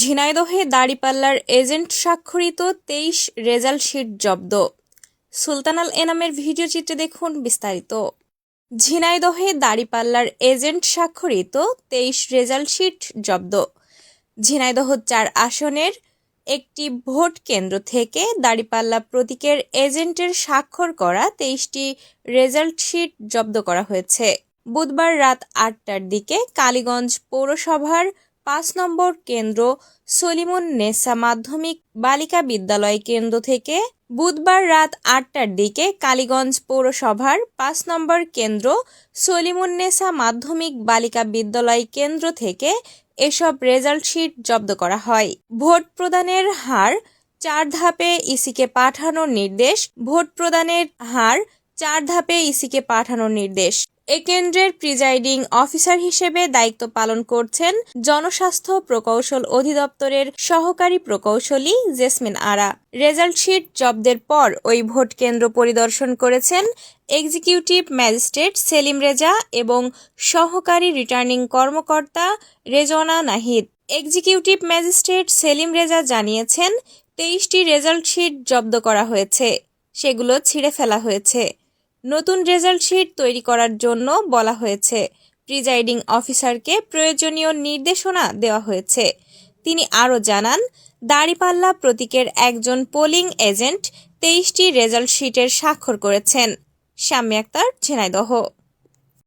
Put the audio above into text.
ঝিনাইদহে দাঁড়িপাল্লার agent স্বাক্ষরিত ২৩ result sheet জব্দ। সুলতানাল এনামের video চিত্রে দেখুন বিস্তারিত। ঝিনাইদহে দাঁড়িপাল্লার এজেন্ট স্বাক্ষরিত ২৩ রেজাল্ট শিট জব্দ। ঝিনাইদহ ৪ আসনের একটি ভোট কেন্দ্র থেকে দাঁড়িপাল্লা প্রতীকের এজেন্টের স্বাক্ষর করা ২৩টি রেজাল্ট শিট জব্দ করা হয়েছে। বুধবার রাত ৮টার দিকে কালীগঞ্জ পৌরসভার ৫ নম্বর কেন্দ্র সলিমুন নেসা মাধ্যমিক বালিকা বিদ্যালয় কেন্দ্র থেকে বুধবার রাত ৮টার দিকে কালীগঞ্জ পৌরসভার ৫ নম্বর কেন্দ্র সলিমুন্নেসা মাধ্যমিক বালিকা বিদ্যালয় কেন্দ্র থেকে এসব রেজাল্ট শিট জব্দ করা হয়। ভোট প্রদানের হার ৪ ধাপে ইসিকে পাঠানোর নির্দেশ। ভোট প্রদানের হার ৪ ধাপে ইসিকে পাঠানোর নির্দেশ। এ কেন্দ্রের প্রিজাইডিং অফিসার হিসেবে দায়িত্ব পালন করছেন জনস্বাস্থ্য প্রকৌশল অধিদপ্তরের সহকারী প্রকৌশলী জেসমিন আরা। রেজাল্ট শিট জব্দের পর ওই ভোট কেন্দ্র পরিদর্শন করেছেন এক্সিকিউটিভ ম্যাজিস্ট্রেট সেলিম রেজা এবং সহকারী রিটার্নিং কর্মকর্তা রেজওয়ানা নাহিদ। এক্সিকিউটিভ ম্যাজিস্ট্রেট সেলিম রেজা জানিয়েছেন, ২৩টি রেজাল্ট শিট জব্দ করা হয়েছে, সেগুলো ছিঁড়ে ফেলা হয়েছে। নতুন রেজাল্ট শিট তৈরি করার জন্য বলা হয়েছে। প্রিজাইডিং অফিসারকে প্রয়োজনীয় নির্দেশনা দেওয়া হয়েছে। তিনি আরও জানান, দাঁড়িপাল্লা প্রতীকের একজন পোলিং এজেন্ট ২৩টি রেজাল্ট শিটের স্বাক্ষর করেছেন। শাম্মী আক্তার, ঝিনাইদহ।